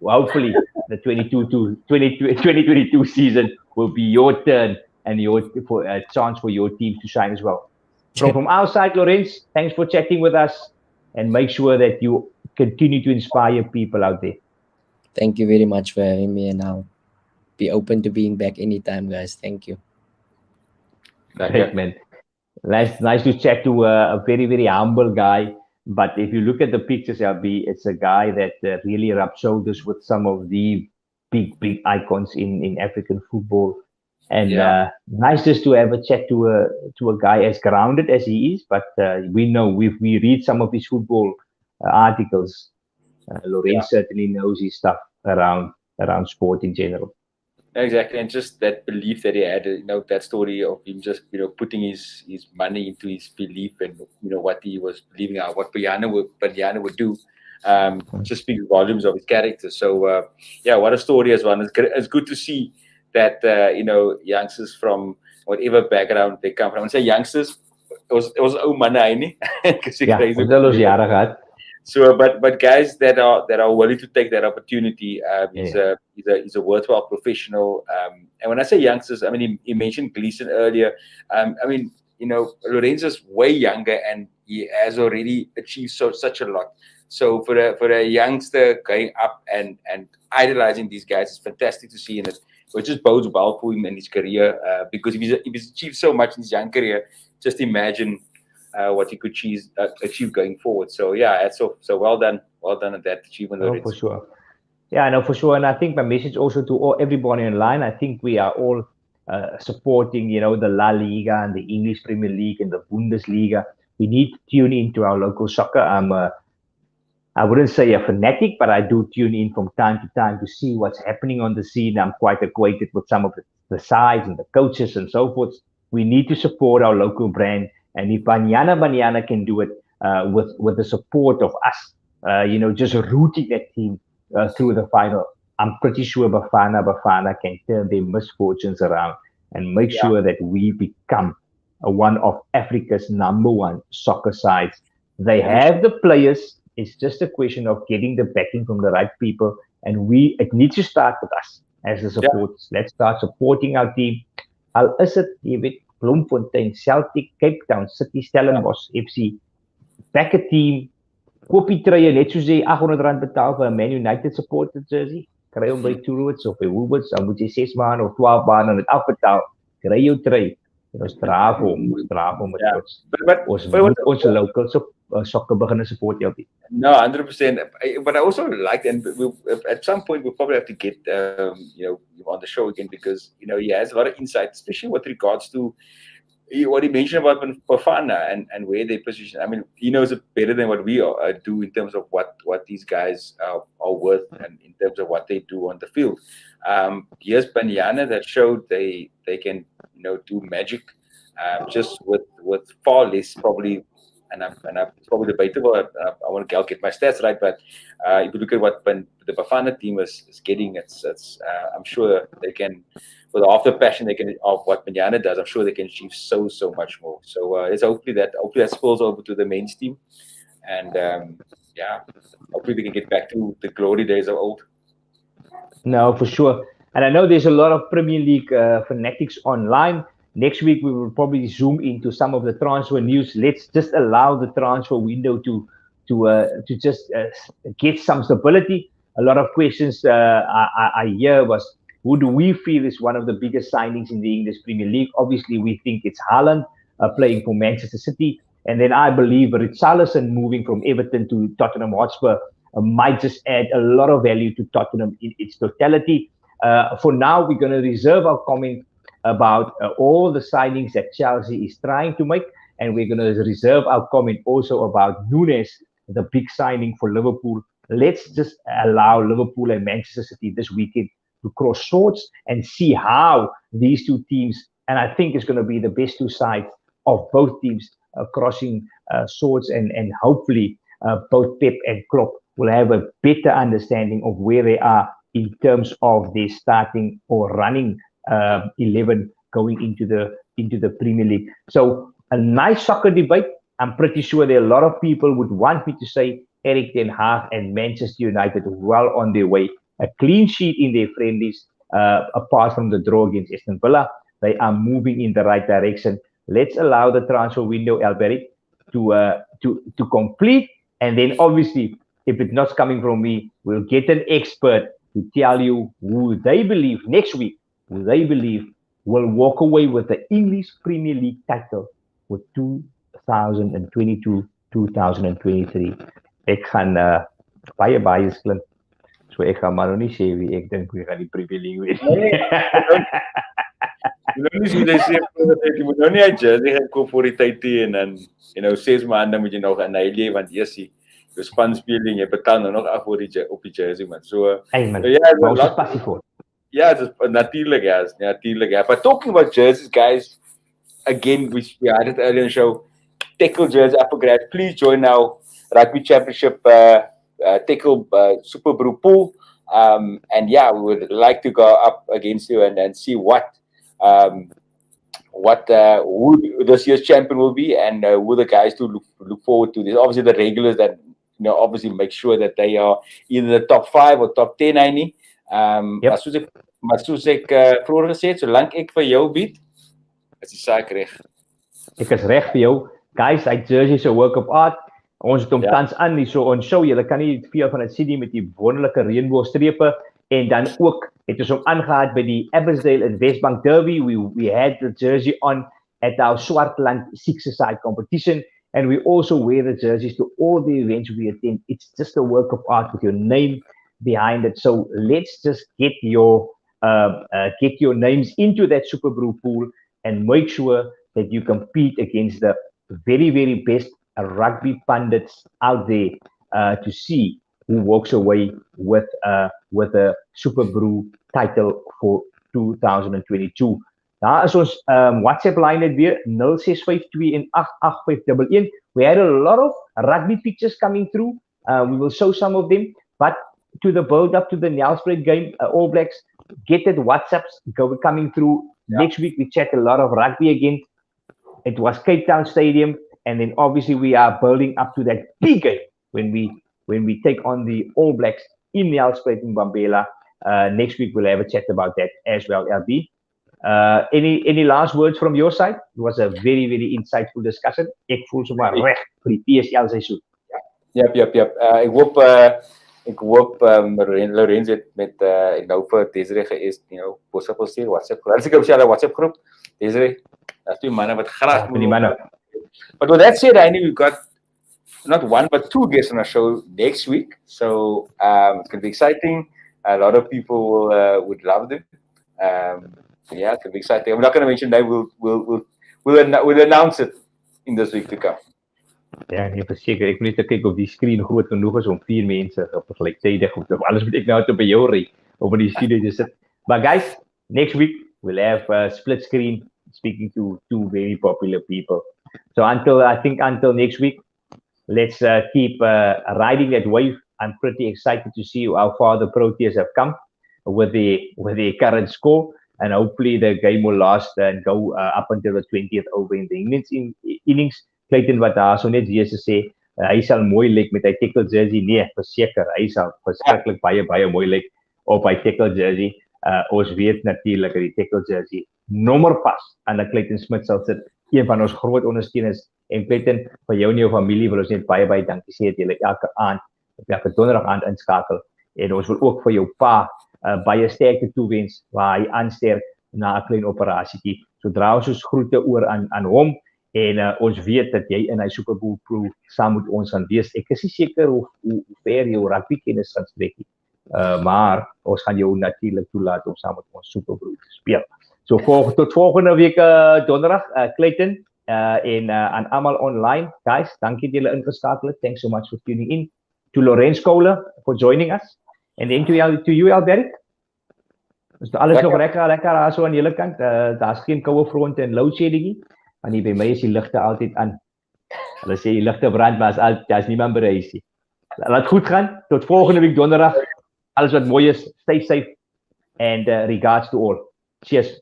hopefully the 2022 season will be your turn and for a chance for your team to shine as well. So from our side, Lorenz, thanks for chatting with us, and make sure that you continue to inspire people out there. Thank you very much for having me, and I'll be open to being back anytime, guys. Thank you. Great, man. Nice to chat to a very, very humble guy. But if you look at the pictures, LB, it's a guy that really rubs shoulders with some of the big icons in African football. And nice just to have a chat to a guy as grounded as he is. But we know if we read some of his football articles, Lorenz certainly knows his stuff around sport in general. Exactly, and just that belief that he had, that story of him just, putting his money into his belief and, what he was believing out, what Belhar would do, just speaks volumes of his character. So, what a story as well. It's good to see that, youngsters from whatever background they come from. I say youngsters, it was Manai, So, but guys that are willing to take that opportunity, he's a worthwhile professional. And when I say youngsters, I mean he mentioned Gleason earlier. Lorenz is way younger and he has already achieved such a lot. So for a youngster going up and idolizing these guys, it's fantastic to see, and it just bodes well for him in his career. Because if he's achieved so much in his young career, just imagine what he could achieve going forward. So so well done at that achievement. Oh, for sure. Yeah, no, for sure. And I think my message also to everybody online, I think we are all supporting, the La Liga and the English Premier League and the Bundesliga. We need to tune into our local soccer. I wouldn't say a fanatic, but I do tune in from time to time to see what's happening on the scene. I'm quite acquainted with some of the sides and the coaches and so forth. We need to support our local brand. And if Banyana can do it with the support of us, just rooting that team through the final, I'm pretty sure Bafana can turn their misfortunes around and make sure that we become one of Africa's #1 soccer sides. They have the players. It's just a question of getting the backing from the right people. And it needs to start with us as the supporters. Let's start supporting our team. Al is dit, jy weet, Bloemfontein, Celtic, Cape Town, City, Stellenbosch, FC. Back a team. Koop die truie net soos jy R800 betaal vir 'n Man United supporter jersey. Kry hom by Tourwoods of by Woolworths, dan moet jy 6 maande of 12 maande en dit afbetaal. Kry jou trui. En ons dra hom met trots. Ons locals soccer begin support jou. No, 100%. But I also liked, and at some point we'll probably have to get on the show again, because he has a lot of insight, especially with regards to what he mentioned about Bafana and where they position. I mean, he knows it better than what we do in terms of what these guys are worth and in terms of what they do on the field. Here's Banyana that showed they can do magic just with far less probably. And it's probably debatable. I want to get my stats right, but if you look at what the Bafana team is getting, it's I'm sure they can, with half the passion they can of what Banyana does, I'm sure they can achieve so much more. So it's hopefully that spills over to the men's team, and hopefully they can get back to the glory days of old. No, for sure. And I know there's a lot of Premier League fanatics online. Next week, we will probably zoom into some of the transfer news. Let's just allow the transfer window to just get some stability. A lot of questions I hear was, who do we feel is one of the biggest signings in the English Premier League? Obviously, we think it's Haaland playing for Manchester City. And then I believe Richarlison moving from Everton to Tottenham Hotspur might just add a lot of value to Tottenham in its totality. For now, we're going to reserve our comment about all the signings that Chelsea is trying to make, and we're going to reserve our comment also about Nunes, the big signing for Liverpool. Let's just allow Liverpool and Manchester City this weekend to cross swords and see how these two teams, and I think it's going to be the best two sides of both teams crossing swords, and hopefully both Pep and Klopp will have a better understanding of where they are in terms of their starting or running 11 going into the Premier League. So a nice soccer debate. I'm pretty sure there are a lot of people would want me to say Erik ten Hag and Manchester United well on their way. A clean sheet in their friendlies, apart from the draw against Aston Villa. They are moving in the right direction. Let's allow the transfer window, Alberic, to complete, and then obviously, if it's not coming from me, we'll get an expert to tell you who they believe next week. Who they believe will walk away with the English Premier League title for 2022-2023. Ek gaan baie sklim. So ek gaan maar nie sê wie ek dink we gaan die Premier League wen. Jy moet nou nie 'n jersey gaan koop vir die tyd teen en 6 maande moet jy nog aan hy lewe, want jy spanspeling, jy betaal nou nog af op die jersey, man. So ons passie voor. Yeah, natuurlijk. But talking about jerseys, guys, again, we had it earlier in the show. Têkkel jersey up for grabs. Please join our Rugby Championship Têkkel Super Brew pool. And yeah, we would like to go up against you and see what who this year's champion will be, and who the guys to look forward to. There's obviously the regulars that obviously make sure that they are either the top 5 or top 10. Maar soos ek vroeër gesê het, solank ek vir jou bied, is die saak reg. Ek is reg vir jou. Guys, hy jersey is 'n work of art. Ons het hom tans aan hier so on show. Julle kan nie veel van dit sien nie met die wonderlike reënboogstrepe, en dan ook het ons hom aangehad by die Abbotsdale en Westbank Derby. We had the jersey on at our Swartland six-a-side competition, and we also wear the jerseys to all the events we attend. It's just a work of art with your name behind it. So let's just get your names into that Super Brew pool and make sure that you compete against the very, very best rugby pundits out there to see who walks away with a Super Brew title for 2022. Daar is ons WhatsApp line net weer 0652188511. We had a lot of rugby pictures coming through. We will show some of them, but to the build up to the Nelspruit game, All Blacks, get that WhatsApps coming through. Yeah. Next week we chat a lot of rugby again. It was Cape Town Stadium, and then obviously we are building up to that big game when we take on the All Blacks in Nelspruit in Bambela. Next week we'll have a chat about that as well, LB. Any last words from your side? It was a very, very insightful discussion. Ek voel sommer reg vir die PSL seisoen. Yep. Ik hoop Lorenz het met ik nou voor Desiree geëist, post geposteerd, WhatsApp groep. Als ik op zijn WhatsApp groep, Desiree, dat is twee mannen wat graag die mannen. But with that said, I know we've got not one but two guests on our show next week, so it's going to be exciting. A lot of people would love them. Yeah, it's going to be exciting. I'm not going to mention that. We'll announce it in this week to come. Ja, nee, verseker. Ek moet net kyk of die screen groot genoeg is om 4 mense op gelyktydig of alles moet ek nou tot by jou ry om in die studio te sit. But guys, next week we'll have a split screen speaking to 2 very popular people. So until next week, let's keep riding that wave. I'm pretty excited to see how far the Proteas have come with the current score, and hopefully the game will last and go up until the 20th over in the innings. Clayton wat daar so net weer sê, hy sal mooi lyk met hy Têkkel jersey. Nee, verseker, hy sal verskriklik baie mooi lyk op hy Têkkel jersey. Ons weet natuurlik dat die Têkkel jersey nommer pas aan die Clayton Smith sal sit. Een van ons groot ondersteuners. En Clayton, vir jou en jou familie wil ons net baie dankie sê dat julle elke donderdag aand inskakel. En ons wil ook vir jou pa baie sterkte toewens waar hy aansterk na 'n klein operasietjie. So dra ons groete oor aan hom. En ons weet dat jy in hy Super Bowl crew saam met ons gaan wees. Ek is nie seker hoe ver jou rugby kennis gaan strek nie. Maar ons gaan jou natuurlik toelaat om saam met ons Super Bowl te speel. So tot volgende week donderdag, Clayton, en aan almal online. Guys, dankie dat julle ingeskakel het. Thanks so much for tuning in. To Lorenz Köhler for joining us. And then to you, Albert. Is alles nog lekker so aan julle kant? Daar's geen koue front en load shedding nie. En by my is die ligte altyd aan. Hulle sê die ligte brand, maar daar's niemand by die huis nie. Laat goed gaan. Tot volgende week donderdag. Alles wat mooi is. Stay safe. And regards to all. Cheers.